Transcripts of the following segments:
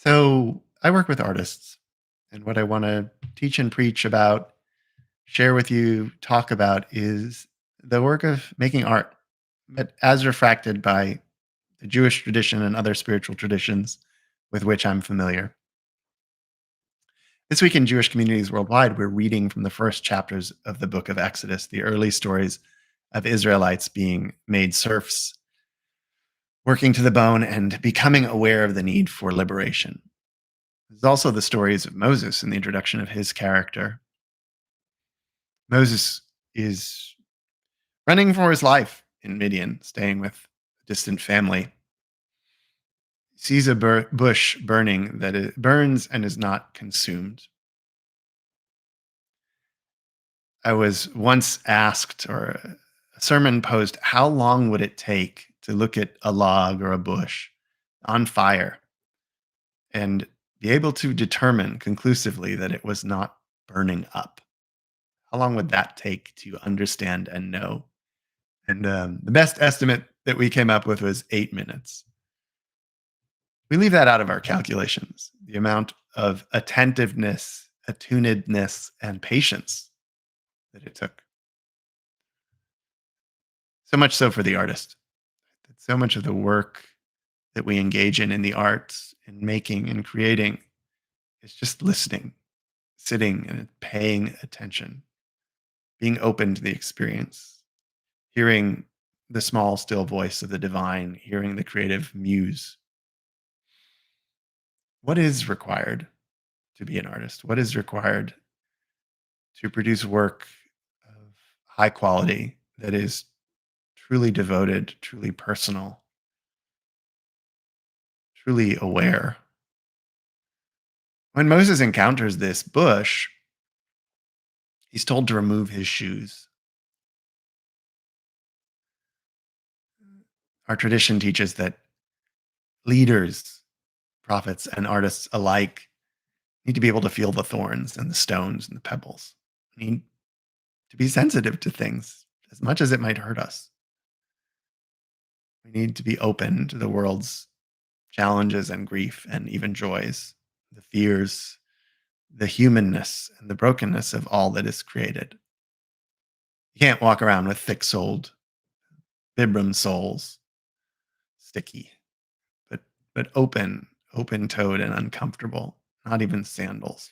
So I work with artists, and what I want to teach and preach about, share with you, talk about is the work of making art, but as refracted by the Jewish tradition and other spiritual traditions with which I'm familiar. This week in Jewish communities worldwide, we're reading from the first chapters of the book of Exodus, the early stories of Israelites being made serfs, working to the bone, and becoming aware of the need for liberation. There's also the stories of Moses and the introduction of his character. Moses is running for his life in Midian, staying with a distant family. He sees a bush burning that it burns and is not consumed. I was once asked, or a sermon posed, how long would it take to look at a log or a bush on fire and be able to determine conclusively that it was not burning up? How long would that take to understand and know? And the best estimate that we came up with was 8 minutes. We leave that out of our calculations. The amount of attentiveness, attunedness, and patience that it took. So much so for the artist. That so much of the work that we engage in the arts, in making and creating, is just listening, sitting and paying attention, being open to the experience, hearing the small, still voice of the divine, hearing the creative muse. What is required to be an artist? What is required to produce work of high quality that is truly devoted, truly personal, truly aware? When Moses encounters this bush, he's told to remove his shoes. Our tradition teaches that leaders, prophets, and artists alike need to be able to feel the thorns and the stones and the pebbles. We need to be sensitive to things as much as it might hurt us. We need to be open to the world's challenges and grief and even joys, the fears, the humanness and the brokenness of all that is created. You can't walk around with thick soled Vibram soles, sticky, but open toed and uncomfortable, not even sandals.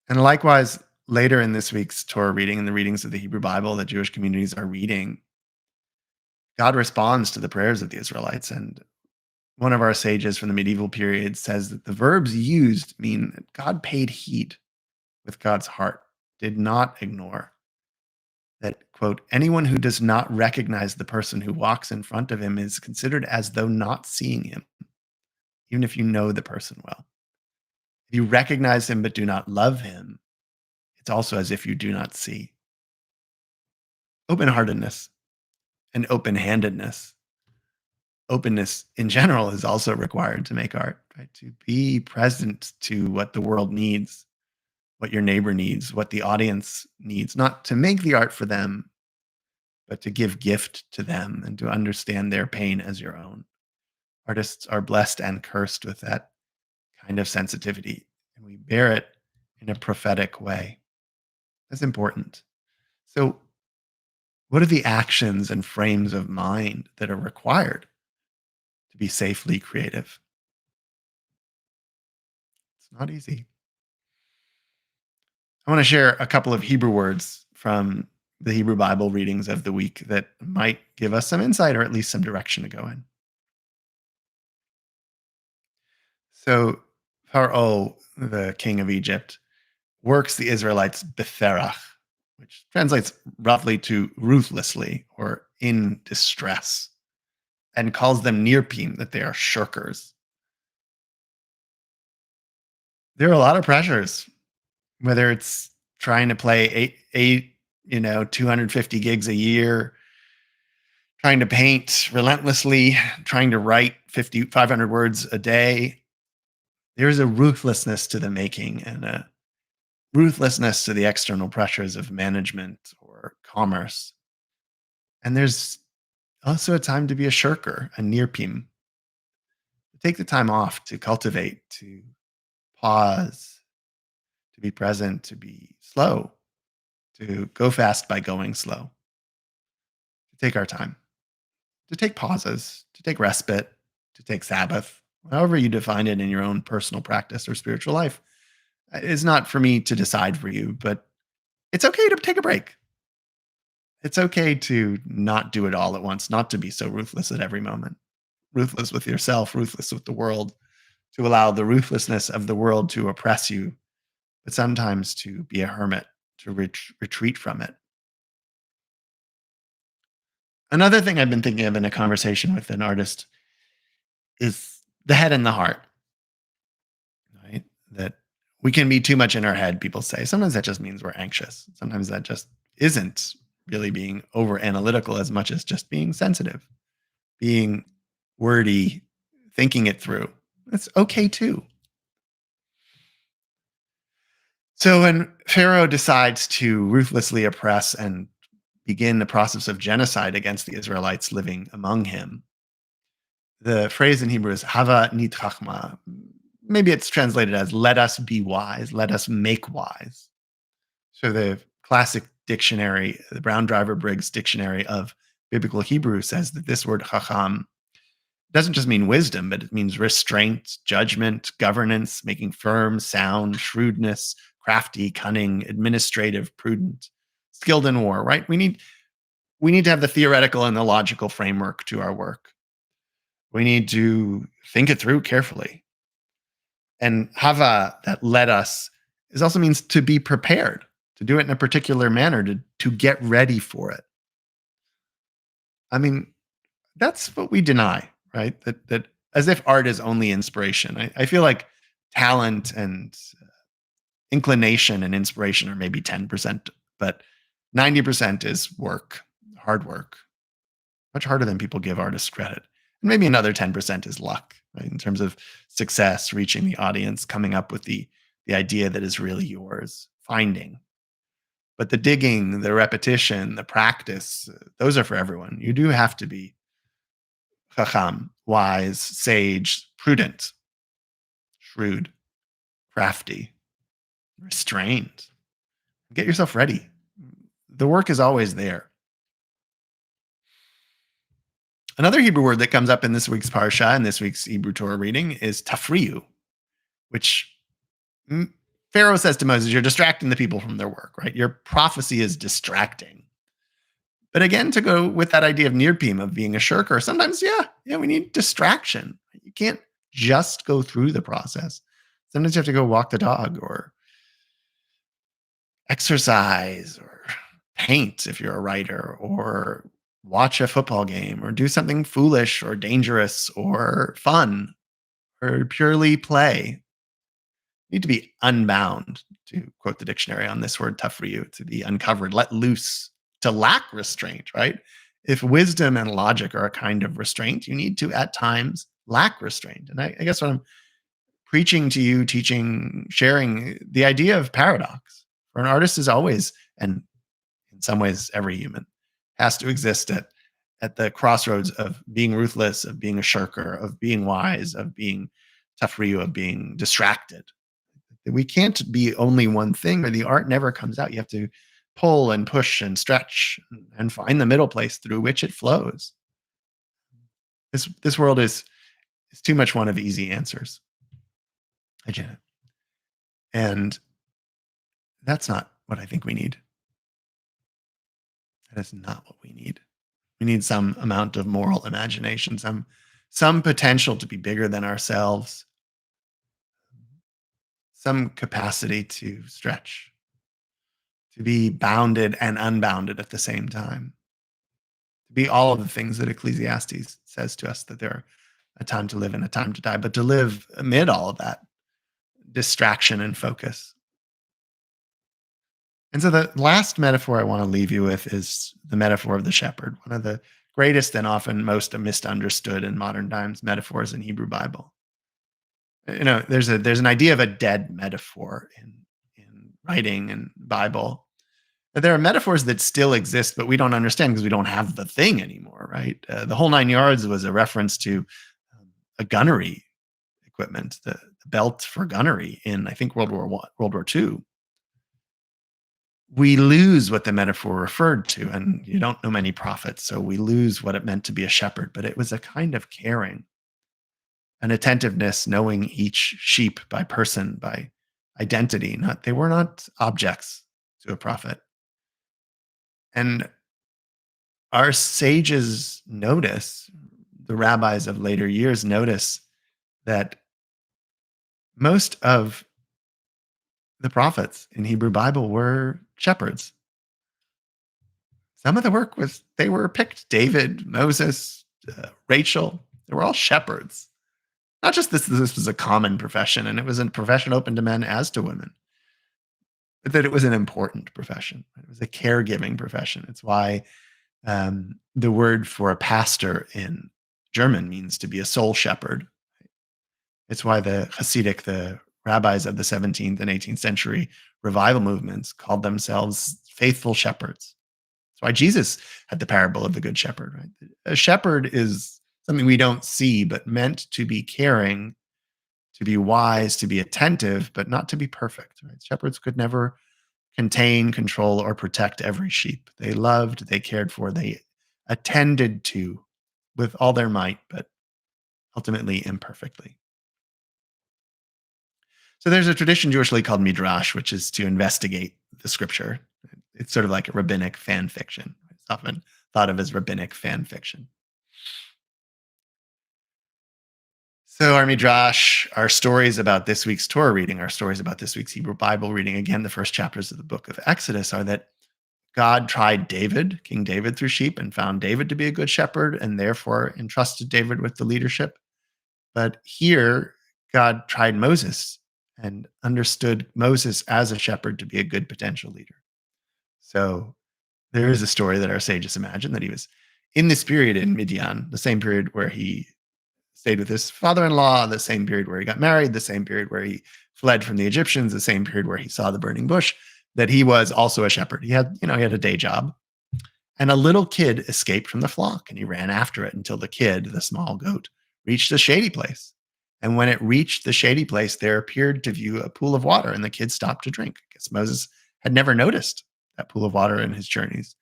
And likewise, later in this week's Torah reading and the readings of the Hebrew Bible that Jewish communities are reading, God responds to the prayers of the Israelites. And one of our sages from the medieval period says that the verbs used mean that God paid heed with God's heart, did not ignore. That, quote, anyone who does not recognize the person who walks in front of him is considered as though not seeing him, even if you know the person well. If you recognize him but do not love him, it's also as if you do not see. Open heartedness and open handedness. Openness in general is also required to make art, right? To be present to what the world needs, what your neighbor needs, what the audience needs, not to make the art for them, but to give gift to them and to understand their pain as your own. Artists are blessed and cursed with that kind of sensitivity, and we bear it in a prophetic way. That's important. So, what are the actions and frames of mind that are required to be safely creative? It's not easy. I want to share a couple of Hebrew words from the Hebrew Bible readings of the week that might give us some insight or at least some direction to go in. So, Pharaoh, the king of Egypt, works the Israelites beferach, which translates roughly to ruthlessly or in distress, and calls them nirpim, that they are shirkers. There are a lot of pressures, whether it's trying to play 250 gigs a year, trying to paint relentlessly, trying to write 500 words a day. There's a ruthlessness to the making and a ruthlessness to the external pressures of management or commerce. And there's also a time to be a shirker, a nirpim, take the time off to cultivate, to pause, to be present, to be slow, to go fast by going slow, to take our time, to take pauses, to take respite, to take Sabbath, however you define it in your own personal practice or spiritual life. Is not for me to decide for you, but it's okay to take a break. It's okay to not do it all at once, not to be so ruthless at every moment, ruthless with yourself, ruthless with the world, to allow the ruthlessness of the world to oppress you, but sometimes to be a hermit, to retreat from it. Another thing I've been thinking of in a conversation with an artist is the head and the heart, right? That we can be too much in our head, people say. Sometimes that just means we're anxious. Sometimes that just isn't really being over analytical as much as just being sensitive, being wordy, thinking it through. That's okay too. So when Pharaoh decides to ruthlessly oppress and begin the process of genocide against the Israelites living among him, the phrase in Hebrew is hava nitrachma. Maybe it's translated as let us be wise, let us make wise. So the classic dictionary, the Brown Driver Briggs dictionary of biblical Hebrew says that this word chacham doesn't just mean wisdom, but it means restraint, judgment, governance, making firm, sound, shrewdness, crafty, cunning, administrative, prudent, skilled in war, right? We need to have the theoretical and the logical framework to our work. We need to think it through carefully. And hava, that let us, is also means to be prepared, to do it in a particular manner, to get ready for it. I mean, that's what we deny, right? That as if art is only inspiration. I feel like talent and inclination and inspiration are maybe 10%, but 90% is work, hard work, much harder than people give artists credit. And maybe another 10% is luck, right? In terms of success, reaching the audience, coming up with the idea that is really yours, finding. But the digging, the repetition, the practice, those are for everyone. You do have to be chacham, wise, sage, prudent, shrewd, crafty, restrained. Get yourself ready. The work is always there. Another Hebrew word that comes up in this week's Parashat and this week's Hebrew Torah reading is tafriyu, which Pharaoh says to Moses, you're distracting the people from their work, right? Your prophecy is distracting. But again, to go with that idea of nirpim, of being a shirker, sometimes, yeah, we need distraction. You can't just go through the process. Sometimes you have to go walk the dog or exercise or paint if you're a writer or watch a football game or do something foolish or dangerous or fun or purely play. You need to be unbound, to quote the dictionary on this word, tough for you, to be uncovered, let loose, to lack restraint, right? If wisdom and logic are a kind of restraint, you need to at times lack restraint. And I guess what I'm preaching to you, teaching, sharing the idea of paradox. For an artist is always, and in some ways, every human has to exist at the crossroads of being ruthless, of being a shirker, of being wise, of being tough for you, of being distracted. We can't be only one thing or the art never comes out. You have to pull and push and stretch and find the middle place through which it flows. This world is too much one of easy answers. I get it. And that's not what I think we need. That is not what we need. We need some amount of moral imagination, some potential to be bigger than ourselves, some capacity to stretch, to be bounded and unbounded at the same time, to be all of the things that Ecclesiastes says to us that there are a time to live and a time to die, but to live amid all of that distraction and focus. And so the last metaphor I want to leave you with is the metaphor of the shepherd, one of the greatest and often most misunderstood in modern times metaphors in Hebrew Bible. There's an idea of a dead metaphor in writing and Bible. But there are metaphors that still exist, but we don't understand because we don't have the thing anymore, right? The whole nine yards was a reference to a gunnery equipment, the belt for gunnery in, I think, World War II, we lose what the metaphor referred to. And you don't know many prophets, so we lose what it meant to be a shepherd. But it was a kind of caring, an attentiveness, knowing each sheep by person, by identity. Not They were not objects to a prophet. And our sages notice, the rabbis of later years notice that most of the prophets in Hebrew Bible were shepherds. Some of the work was they were picked. David, Moses, Rachel, they were all shepherds. Not just this was a common profession, and it was a profession open to men as to women, but that it was an important profession. It was a caregiving profession. It's why the word for a pastor in German means to be a soul shepherd. It's why the rabbis of the 17th and 18th century revival movements called themselves faithful shepherds. That's why Jesus had the parable of the good shepherd, right? A shepherd is something we don't see, but meant to be caring, to be wise, to be attentive, but not to be perfect. Right? Shepherds could never contain, control, or protect every sheep. They loved, they cared for, they attended to with all their might, but ultimately imperfectly. So there's a tradition Jewishly called midrash, which is to investigate the scripture. It's sort of like a rabbinic fan fiction. It's often thought of as rabbinic fan fiction. So our midrash, our stories about this week's Torah reading, our stories about this week's Hebrew Bible reading, again, the first chapters of the book of Exodus, are that God tried David, King David, through sheep and found David to be a good shepherd and therefore entrusted David with the leadership. But here, God tried Moses and understood Moses as a shepherd to be a good potential leader. So there is a story that our sages imagine that he was in this period in Midian, the same period where he stayed with his father-in-law, the same period where he got married, the same period where he fled from the Egyptians, the same period where he saw the burning bush, that he was also a shepherd. He had a day job. And a little kid escaped from the flock and he ran after it until the kid, the small goat, reached a shady place. And when it reached the shady place, there appeared to view a pool of water and the kid stopped to drink. I guess Moses had never noticed that pool of water in his journeys.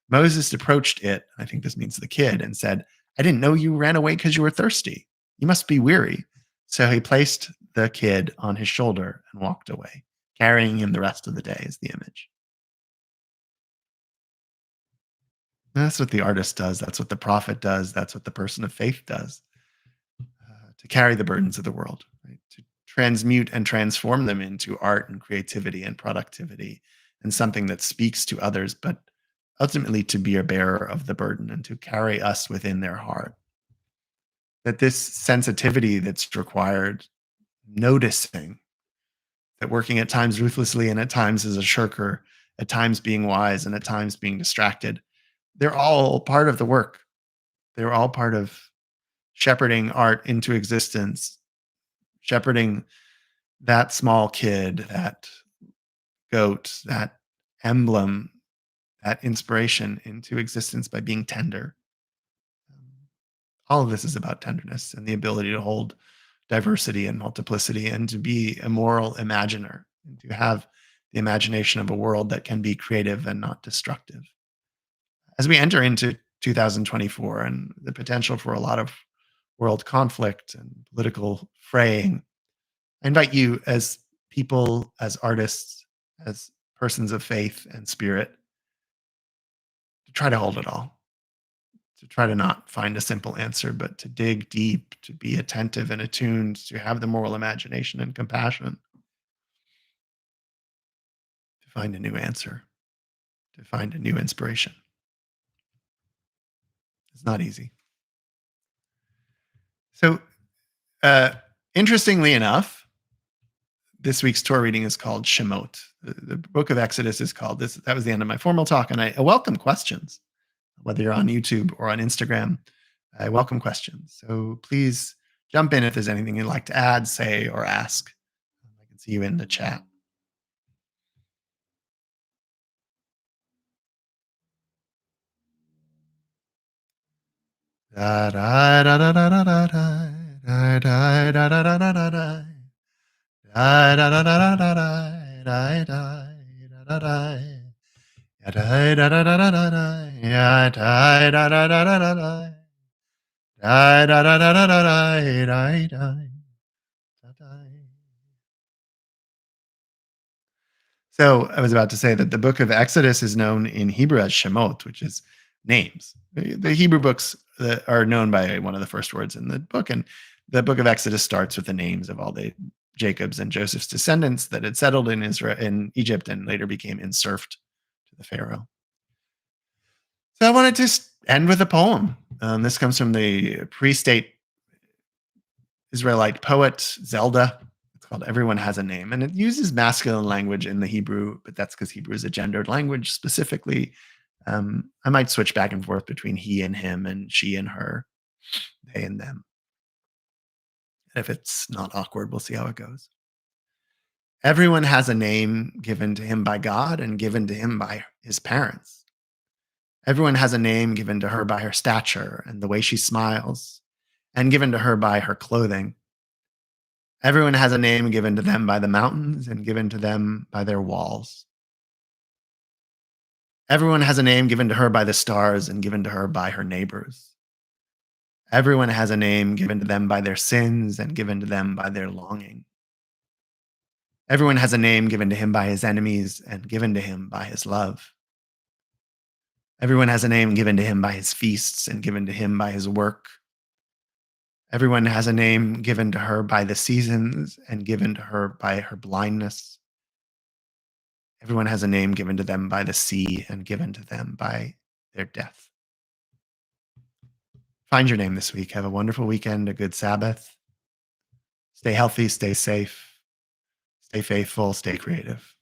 Moses approached it, I think this means the kid, and said, I didn't know you ran away because you were thirsty. You must be weary. So he placed the kid on his shoulder and walked away, carrying him the rest of the day is the image. That's what the artist does. That's what the prophet does. That's what the person of faith does, to carry the burdens of the world, right? To transmute and transform them into art and creativity and productivity and something that speaks to others, but ultimately to be a bearer of the burden and to carry us within their heart. That this sensitivity that's required, noticing that working at times ruthlessly and at times as a shirker, at times being wise and at times being distracted, they're all part of the work. They're all part of shepherding art into existence, shepherding that small kid, that goat, that emblem, that inspiration into existence by being tender. All of this is about tenderness and the ability to hold diversity and multiplicity and to be a moral imaginer and to have the imagination of a world that can be creative and not destructive. As we enter into 2024 and the potential for a lot of world conflict and political fraying, I invite you as people, as artists, as persons of faith and spirit to try to hold it all, to try to not find a simple answer, but to dig deep, to be attentive and attuned, to have the moral imagination and compassion, to find a new answer, to find a new inspiration. It's not easy. So, uh, interestingly enough, this week's Torah reading is called Shemot. The book of Exodus is called this. That was the end of my formal talk, and I welcome questions, whether you're on YouTube or on Instagram. I welcome questions. So please jump in if there's anything you'd like to add, say, or ask. I can see you in the chat. Da, da, da, da, da, da, da, da. Da da da da da da da da. Da da da da da da da. Da da da da da. Ya da da da da da da da. Ya da da da da da da da. Da da da da da da da. Da da da da. So I was about to say that the book of Exodus is known in Hebrew as Shemot, which is names. The Hebrew books are known by one of the first words in the book, and the book of Exodus starts with the names of all the Jacob's and Joseph's descendants that had settled in Israel, in Egypt, and later became inserfed to the Pharaoh. So I wanted to end with a poem. This comes from the pre-state Israelite poet Zelda. It's called Everyone Has a Name. And it uses masculine language in the Hebrew, but that's because Hebrew is a gendered language specifically. I might switch back and forth between he and him and she and her, they and them. If it's not awkward, we'll see how it goes. Everyone has a name given to him by God and given to him by his parents. Everyone has a name given to her by her stature and the way she smiles, and given to her by her clothing. Everyone has a name given to them by the mountains and given to them by their walls. Everyone has a name given to her by the stars and given to her by her neighbors. Everyone has a name given to them by their sins and given to them by their longing. Everyone has a name given to him by his enemies and given to him by his love. Everyone has a name given to him by his feasts and given to him by his work. Everyone has a name given to her by the seasons and given to her by her blindness. Everyone has a name given to them by the sea and given to them by their death. Find your name this week. Have a wonderful weekend, a good Sabbath. Stay healthy, stay safe, stay faithful, stay creative.